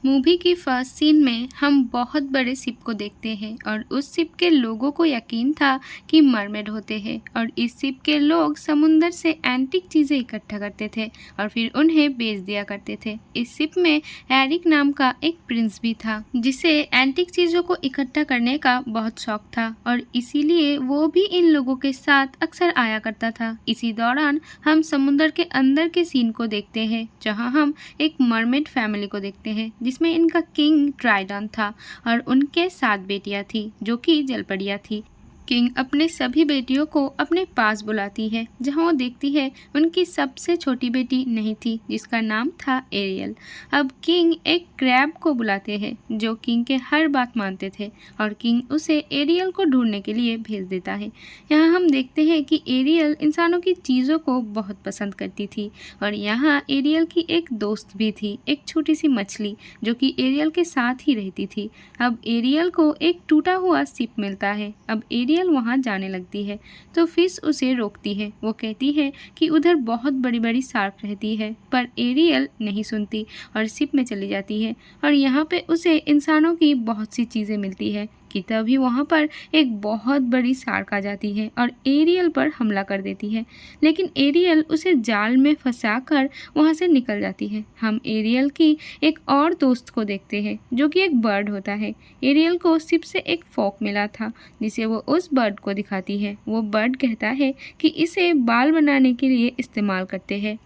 Movie की first scene में हम बहुत बड़े शिप को देखते हैं और उस शिप के लोगों को यकीन था कि मरमेड होते हैं और इस शिप के लोग समुंदर से एंटीक चीज़ें इकट्ठा करते थे और फिर उन्हें बेच दिया करते थे। इस शिप में एरिक नाम का एक प्रिंस भी था जिसे एंटीक चीज़ों को इकट्ठा करने का बहुत शौक था और इसीलिए वो भी इन लोगों के साथ अक्सर आया करता था। इसी दौरान हम समुंदर के अंदर के सीन को देखते हैं जहाँ हम एक मरमेड फैमिली को देखते हैं जिसमें इनका किंग ट्राइडन था और उनके 7 बेटियां थी जो कि जलपरियां थी। किंग अपने सभी बेटियों को अपने पास बुलाती है जहां वो देखती है उनकी सबसे छोटी बेटी नहीं थी जिसका नाम था एरियल। अब किंग एक क्रैब को बुलाते हैं जो किंग के हर बात मानते थे और किंग उसे एरियल को ढूंढने के लिए भेज देता है। यहाँ हम देखते हैं कि एरियल इंसानों की चीज़ों को बहुत पसंद करती थी और यहाँ एरियल की एक दोस्त भी थी, एक छोटी सी मछली जो कि एरियल के साथ ही रहती थी। अब एरियल को एक टूटा हुआ शिप मिलता है। अब एरियल वहां जाने लगती है तो फिश उसे रोकती है। वो कहती है कि उधर बहुत बड़ी बड़ी शार्क रहती है पर एरियल नहीं सुनती और शिप में चली जाती है और यहाँ पे उसे इंसानों की बहुत सी चीज़ें मिलती है कि तभी वहाँ पर एक बहुत बड़ी शार्क आ जाती है और एरियल पर हमला कर देती है, लेकिन एरियल उसे जाल में फंसाकर वहाँ से निकल जाती है। हम एरियल की एक और दोस्त को देखते हैं जो कि एक बर्ड होता है। एरियल को शिप से एक फोक मिला था जिसे वो उस बर्ड को दिखाती है। वो बर्ड कहता है कि इसे बाल बनाने के लिए इस्तेमाल करते हैं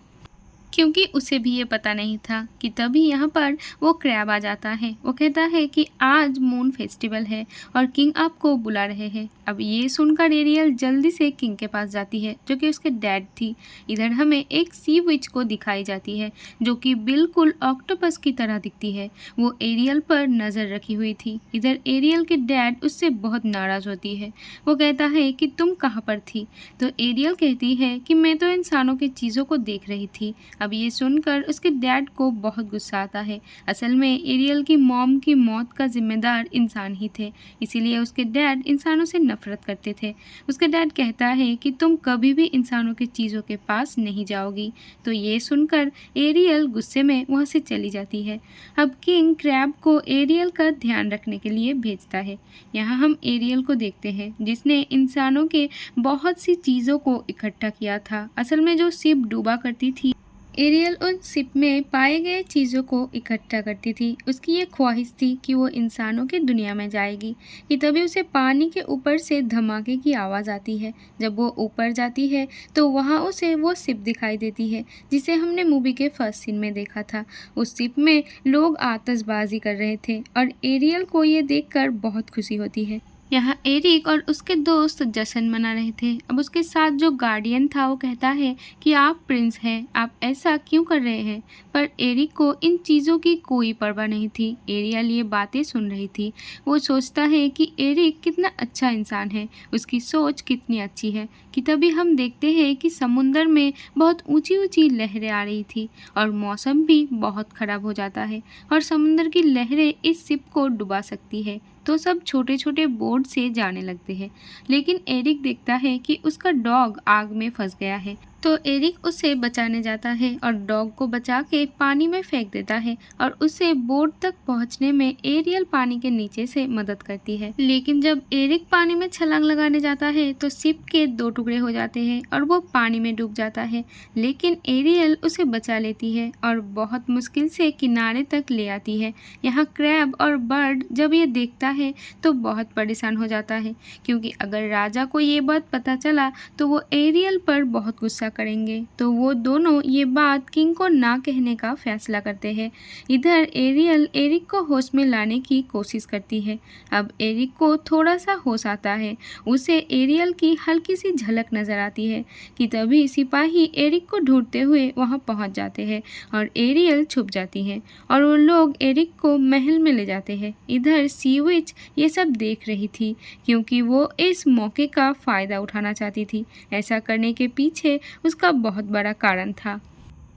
क्योंकि उसे भी ये पता नहीं था कि तभी यहाँ पर वो क्रैब आ जाता है। वो कहता है कि आज मून फेस्टिवल है और किंग आपको बुला रहे हैं। अब ये सुनकर एरियल जल्दी से किंग के पास जाती है जो कि उसके डैड थी। इधर हमें एक सी विच को दिखाई जाती है जो कि बिल्कुल ऑक्टोपस की तरह दिखती है। वो एरियल पर नज़र रखी हुई थी। इधर एरियल के डैड उससे बहुत नाराज़ होती है। वो कहता है कि तुम कहाँ पर थी? तो एरियल कहती है कि मैं तो इंसानों की चीज़ों को देख रही थी। अब ये सुनकर उसके डैड को बहुत गुस्सा आता है। असल में एरियल की मॉम की मौत का जिम्मेदार इंसान ही थे, इसीलिए उसके डैड इंसानों से नफरत करते थे। उसके डैड कहता है कि तुम कभी भी इंसानों की चीज़ों के पास नहीं जाओगी। तो ये सुनकर एरियल गुस्से में वहाँ से चली जाती है। अब किंग क्रैब को एरियल का ध्यान रखने के लिए भेजता है। यहाँ हम एरियल को देखते हैं जिसने इंसानों के बहुत सी चीज़ों को इकट्ठा किया था। असल में जो शिप डूबा करती थी एरियल उन शिप में पाए गए चीज़ों को इकट्ठा करती थी। उसकी ये ख्वाहिश थी कि वो इंसानों की दुनिया में जाएगी कि तभी उसे पानी के ऊपर से धमाके की आवाज़ आती है। जब वो ऊपर जाती है तो वहाँ उसे वो शिप दिखाई देती है जिसे हमने मूवी के फर्स्ट सीन में देखा था। उस शिप में लोग आतिशबाजी कर रहे थे और एरियल को ये देखकर बहुत खुशी होती है। यहाँ एरिक और उसके दोस्त जश्न मना रहे थे। अब उसके साथ जो गार्डियन था वो कहता है कि आप प्रिंस हैं, आप ऐसा क्यों कर रहे हैं? पर एरिक को इन चीज़ों की कोई परवाह नहीं थी। एरियल ये बातें सुन रही थी। वो सोचता है कि एरिक कितना अच्छा इंसान है, उसकी सोच कितनी अच्छी है कि तभी हम देखते हैं कि समुंदर में बहुत ऊंची ऊंची लहरें आ रही थी और मौसम भी बहुत ख़राब हो जाता है और समुंदर की लहरें इस शिप को डुबा सकती है। तो सब छोटे छोटे बोट से जाने लगते हैं, लेकिन एरिक देखता है कि उसका डॉग आग में फंस गया है। तो एरिक उसे बचाने जाता है और डॉग को बचा के पानी में फेंक देता है और उसे बोट तक पहुंचने में एरियल पानी के नीचे से मदद करती है। लेकिन जब एरिक पानी में छलांग लगाने जाता है तो शिप के 2 टुकड़े हो जाते हैं और वो पानी में डूब जाता है, लेकिन एरियल उसे बचा लेती है और बहुत मुश्किल से किनारे तक ले आती है। यहाँ क्रैब और बर्ड जब ये देखता है तो बहुत परेशान हो जाता है क्योंकि अगर राजा को ये बात पता चला तो वो एरियल पर बहुत गुस्सा करेंगे। तो वो दोनों ये बात किंग को ना कहने का फैसला करते हैं। इधर एरियल एरिक को होश में लाने की कोशिश करती है। अब एरिक को थोड़ा सा होश आता है, उसे एरियल की हल्की सी झलक नजर आती है कि तभी सिपाही एरिक को ढूंढते हुए वहां पहुंच जाते हैं और एरियल छुप जाती है और वो लोग एरिक को महल में ले जाते हैं। इधर सी विच ये सब देख रही थी क्योंकि वो इस मौके का फ़ायदा उठाना चाहती थी। ऐसा करने के पीछे उसका बहुत बड़ा कारण था।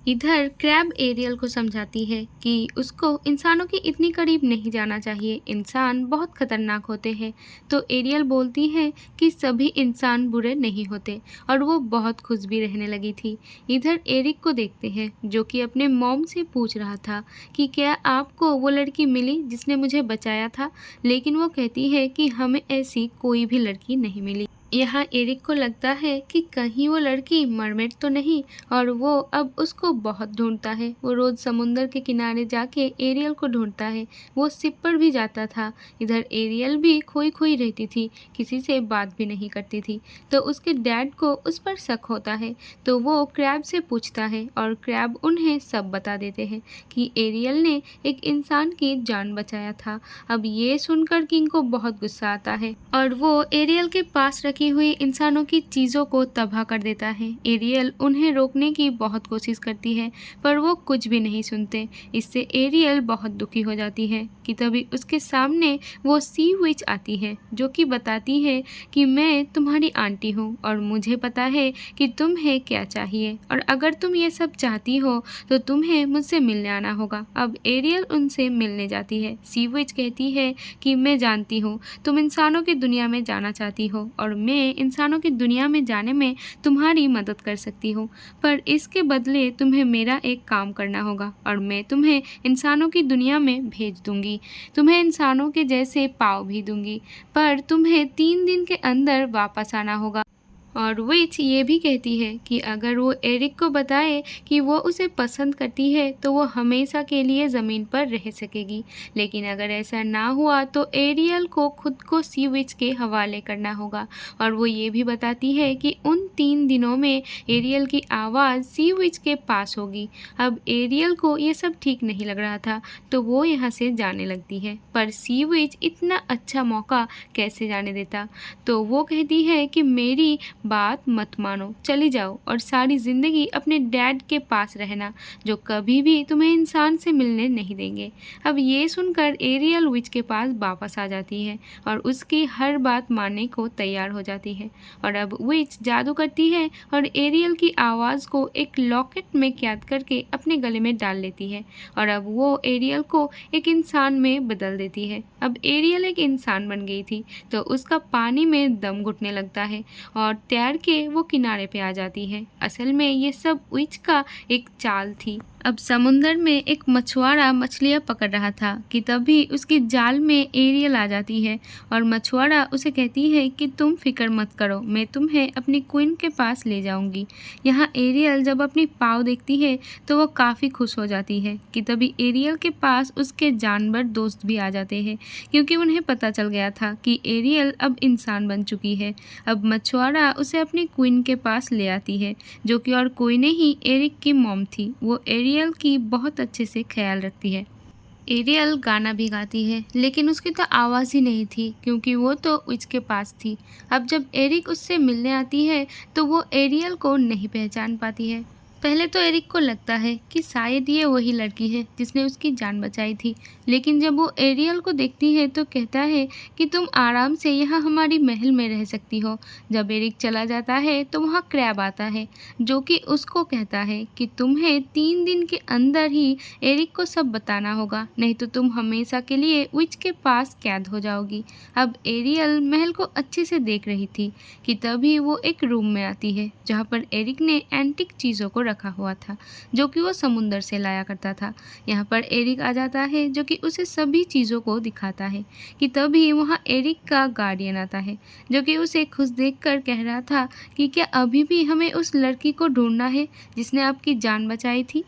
इधर क्रैब एरियल को समझाती है कि उसको इंसानों के इतनी करीब नहीं जाना चाहिए, इंसान बहुत खतरनाक होते हैं। तो एरियल बोलती है कि सभी इंसान बुरे नहीं होते, और वो बहुत खुश भी रहने लगी थी। इधर एरिक को देखते हैं जो कि अपने मॉम से पूछ रहा था कि क्या आपको वो लड़की मिली जिसने मुझे बचाया था, लेकिन वो कहती है कि हमें ऐसी कोई भी लड़की नहीं मिली। यहाँ एरिक को लगता है कि कहीं वो लड़की मरमेड तो नहीं, और वो अब उसको बहुत ढूंढता है। वो रोज समुंदर के किनारे जाके एरियल को ढूंढता है, वो शिप पर भी जाता था। इधर एरियल भी खोई खोई रहती थी, किसी से बात भी नहीं करती थी। तो उसके डैड को उस पर शक होता है, तो वो क्रैब से पूछता है और क्रैब उन्हें सब बता देते हैं कि एरियल ने एक इंसान की जान बचाया था। अब ये सुनकर किंग को बहुत गुस्सा आता है और वो एरियल के पास रखी हुई इंसानों की चीज़ों को तबाह कर देता है। एरियल उन्हें रोकने की बहुत कोशिश करती है, पर वो कुछ भी नहीं सुनते। इससे एरियल बहुत दुखी हो जाती है कि तभी उसके सामने वो सी विच आती है, जो कि बताती है कि मैं तुम्हारी आंटी हूँ और मुझे पता है कि तुम्हें क्या चाहिए, और अगर तुम ये सब चाहती हो तो तुम्हें मुझसे मिलने आना होगा। अब एरियल उनसे मिलने जाती है। सी विच कहती है कि मैं जानती हूँ तुम इंसानों की दुनिया में जाना चाहती हो, और मैं इंसानों की दुनिया में जाने में तुम्हारी मदद कर सकती हूँ, पर इसके बदले तुम्हें मेरा एक काम करना होगा और मैं तुम्हें इंसानों की दुनिया में भेज दूंगी। तुम्हें इंसानों के जैसे पाँव भी दूंगी, पर तुम्हें 3 दिन के अंदर वापस आना होगा। और विच ये भी कहती है कि अगर वो एरिक को बताए कि वो उसे पसंद करती है तो वो हमेशा के लिए ज़मीन पर रह सकेगी, लेकिन अगर ऐसा ना हुआ तो एरियल को खुद को सी विच के हवाले करना होगा। और वो ये भी बताती है कि उन 3 दिनों में एरियल की आवाज़ सी विच के पास होगी। अब एरियल को ये सब ठीक नहीं लग रहा था, तो वो यहाँ से जाने लगती है, पर सी विच इतना अच्छा मौका कैसे जाने देता। तो वो कहती है कि मेरी बात मत मानो, चली जाओ और सारी ज़िंदगी अपने डैड के पास रहना, जो कभी भी तुम्हें इंसान से मिलने नहीं देंगे। अब ये सुनकर एरियल विच के पास वापस आ जाती है और उसकी हर बात मानने को तैयार हो जाती है। और अब विच जादू करती है और एरियल की आवाज़ को एक लॉकेट में कैद करके अपने गले में डाल लेती है, और अब वो एरियल को एक इंसान में बदल देती है। अब एरियल एक इंसान बन गई थी, तो उसका पानी में दम घुटने लगता है और तैर के वो किनारे पे आ जाती है। असल में ये सब विच का एक चाल थी। अब समुंदर में एक मछुआरा मछलियाँ पकड़ रहा था कि तभी उसकी जाल में एरियल आ जाती है और मछुआरा उसे कहती है कि तुम फिक्र मत करो, मैं तुम्हें अपनी क्वीन के पास ले जाऊंगी। यहाँ एरियल जब अपनी पाँव देखती है तो वो काफ़ी खुश हो जाती है कि तभी एरियल के पास उसके जानवर दोस्त भी आ जाते हैं, क्योंकि उन्हें पता चल गया था कि एरियल अब इंसान बन चुकी है। अब मछुआरा उसे अपनी क्वीन के पास ले आती है, जो कि और कोई नहीं एरिक की मॉम थी। वो एरियल की बहुत अच्छे से ख्याल रखती है। एरियल गाना भी गाती है, लेकिन उसकी तो आवाज़ ही नहीं थी, क्योंकि वो तो विच के पास थी। अब जब एरिक उससे मिलने आती है तो वो एरियल को नहीं पहचान पाती है। पहले तो एरिक को लगता है कि शायद ये वही लड़की है जिसने उसकी जान बचाई थी, लेकिन जब वो एरियल को देखती है तो कहता है कि तुम आराम से यहाँ हमारी महल में रह सकती हो। जब एरिक चला जाता है तो वहाँ क्रैब आता है, जो कि उसको कहता है कि तुम्हें 3 दिन के अंदर ही एरिक को सब बताना होगा, नहीं तो तुम हमेशा के लिए विच के पास कैद हो जाओगी। अब एरियल महल को अच्छे से देख रही थी कि तभी वो एक रूम में आती है जहाँ पर एरिक ने एंटिक चीज़ों को रखा हुआ था, जो कि वो समुंदर से लाया करता था। यहाँ पर एरिक आ जाता है, जो कि उसे सभी चीज़ों को दिखाता है कि तभी वहाँ एरिक का गार्डियन आता है, जो कि उसे खुश देखकर कह रहा था कि क्या अभी भी हमें उस लड़की को ढूंढना है जिसने आपकी जान बचाई थी।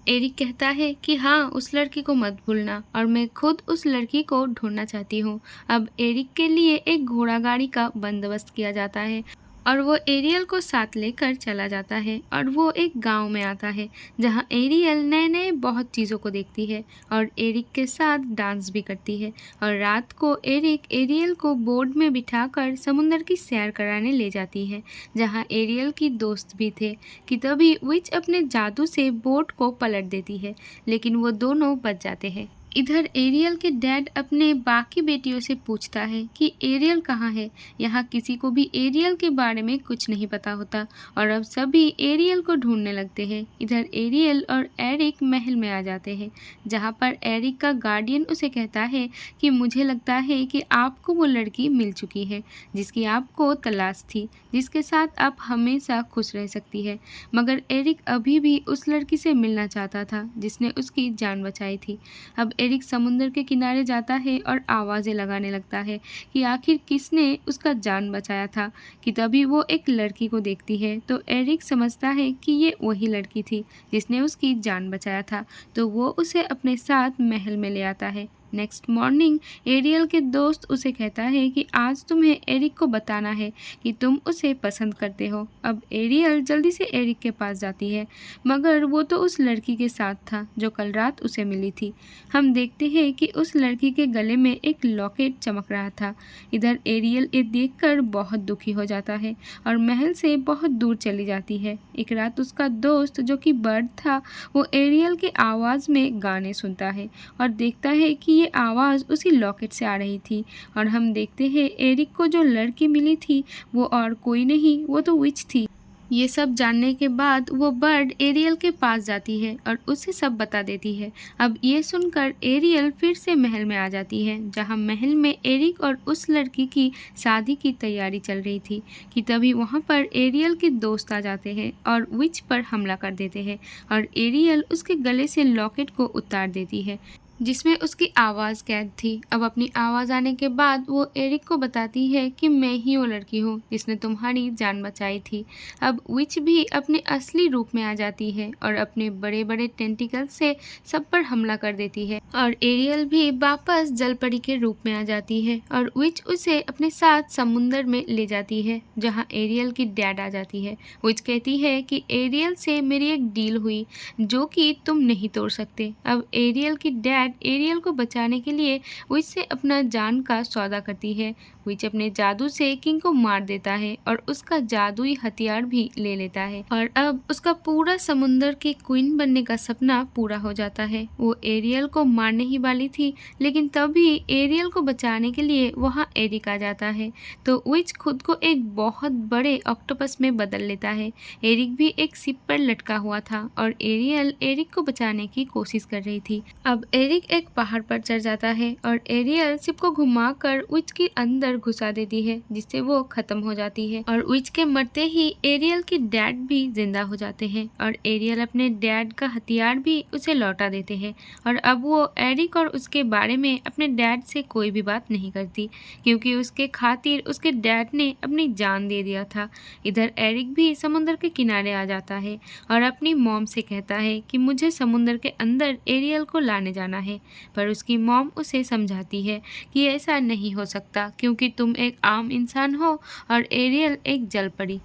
एरिक कहता है कि हाँ, उस लड़की को मत भूलना, और मैं खुद उस लड़की को ढूंढना चाहती हूँ। अब एरिक के लिए एक घोड़ा गाड़ी का बंदोबस्त किया जाता है और वो एरियल को साथ लेकर चला जाता है, और वो एक गांव में आता है जहां एरियल नए नए बहुत चीज़ों को देखती है और एरिक के साथ डांस भी करती है। और रात को एरिक एरियल को बोर्ड में बिठाकर समुंदर की सैर कराने ले जाती है, जहां एरियल की दोस्त भी थे कि तभी विच अपने जादू से बोट को पलट देती है, लेकिन वो दोनों बच जाते हैं। इधर एरियल के डैड अपने बाकी बेटियों से पूछता है कि एरियल कहाँ है। यहाँ किसी को भी एरियल के बारे में कुछ नहीं पता होता और अब सभी एरियल को ढूंढने लगते हैं। इधर एरियल और एरिक महल में आ जाते हैं, जहाँ पर एरिक का गार्डियन उसे कहता है कि मुझे लगता है कि आपको वो लड़की मिल चुकी है जिसकी आपको तलाश थी, जिसके साथ आप हमेशा खुश रह सकती है। मगर एरिक अभी भी उस लड़की से मिलना चाहता था जिसने उसकी जान बचाई थी। अब एरिक समुंदर के किनारे जाता है और आवाज़ें लगाने लगता है कि आखिर किसने उसका जान बचाया था। कि तभी वो एक लड़की को देखती है तो एरिक समझता है कि ये वही लड़की थी जिसने उसकी जान बचाया था, तो वो उसे अपने साथ महल में ले आता है। नेक्स्ट मॉर्निंग एरियल के दोस्त उसे कहता है कि आज तुम्हें एरिक को बताना है कि तुम उसे पसंद करते हो। अब एरियल जल्दी से एरिक के पास जाती है, मगर वो तो उस लड़की के साथ था जो कल रात उसे मिली थी। हम देखते हैं कि उस लड़की के गले में एक लॉकेट चमक रहा था। इधर एरियल ये देखकर बहुत दुखी हो जाता है और महल से बहुत दूर चली जाती है। एक रात उसका दोस्त जो कि बर्ड था, वो एरियल की आवाज़ में गाने सुनता है और देखता है कि ये आवाज़ उसी लॉकेट से आ रही थी। और हम देखते हैं एरिक को जो लड़की मिली थी वो और कोई नहीं, वो तो विच थी। ये सब जानने के बाद वो बर्ड एरियल के पास जाती है और उसे सब बता देती है। अब ये सुनकर एरियल फिर से महल में आ जाती है, जहाँ महल में एरिक और उस लड़की की शादी की तैयारी चल रही थी। कि तभी वहाँ पर एरियल के दोस्त आ जाते हैं और विच पर हमला कर देते हैं और एरियल उसके गले से लॉकेट को उतार देती है जिसमें उसकी आवाज़ कैद थी। अब अपनी आवाज़ आने के बाद वो एरिक को बताती है कि मैं ही वो लड़की हूँ जिसने तुम्हारी जान बचाई थी। अब विच भी अपने असली रूप में आ जाती है और अपने बड़े बड़े टेंटिकल से सब पर हमला कर देती है और एरियल भी वापस जलपरी के रूप में आ जाती है और विच उसे अपने साथ समुंदर में ले जाती है, जहाँ एरियल की डैड आ जाती है। विच कहती है कि एरियल से मेरी एक डील हुई जो कि तुम नहीं तोड़ सकते। अब एरियल की डैड एरियल को बचाने के लिए विच से अपना जान का सौदा करती है। विच अपने जादू से किंग को मार देता है और उसका जादुई हथियार भी ले लेता है और अब उसका पूरा समुंदर के क्वीन बनने का सपना पूरा हो जाता है। वो एरियल को मारने ही वाली थी, लेकिन तभी एरियल को बचाने के लिए वहाँ एरिक आ जाता है, तो विच खुद को एक बहुत बड़े ऑक्टोपस में बदल लेता है। एरिक भी एक शिप पर लटका हुआ था और एरियल एरिक को बचाने की कोशिश कर रही थी। अब एरिक एक पहाड़ पर चढ़ जाता है और एरियल शिप को घुमाकर विच के अंदर घुसा देती है, जिससे वो खत्म हो जाती है और विच के मरते ही एरियल के डैड भी जिंदा हो जाते हैं और एरियल अपने डैड का हथियार भी उसे लौटा देते हैं। और अब वो एरिक और उसके बारे में अपने डैड से कोई भी बात नहीं करती, क्योंकि उसके खातिर उसके डैड ने अपनी जान दे दिया था। इधर एरिक भी समुद्र के किनारे आ जाता है और अपनी मॉम से कहता है कि मुझे समुद्र के अंदर एरियल को लाने जाना है, पर उसकी मॉम उसे समझाती है कि ऐसा नहीं हो सकता क्योंकि तुम एक आम इंसान हो और एरियल एक जलपरी।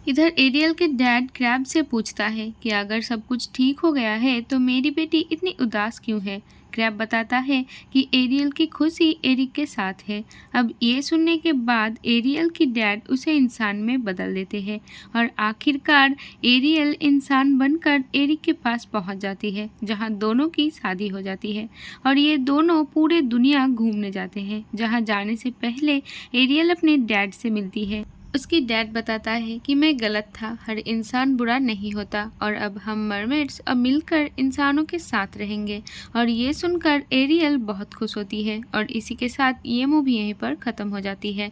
इधर एरियल के डैड क्रैब से पूछता है कि अगर सब कुछ ठीक हो गया है तो मेरी बेटी इतनी उदास क्यों है। क्रैब बताता है कि एरियल की खुशी एरिक के साथ है। अब ये सुनने के बाद एरियल की डैड उसे इंसान में बदल देते हैं और आखिरकार एरियल इंसान बनकर एरिक के पास पहुंच जाती है, जहां दोनों की शादी हो जाती है और ये दोनों पूरे दुनिया घूमने जाते हैं, जहां जाने से पहले एरियल अपने डैड से मिलती है। उसकी डैड बताता है कि मैं गलत था, हर इंसान बुरा नहीं होता और अब हम मरमेड्स अब मिलकर इंसानों के साथ रहेंगे। और ये सुनकर एरियल बहुत खुश होती है और इसी के साथ ये मूवी यहीं पर ख़त्म हो जाती है।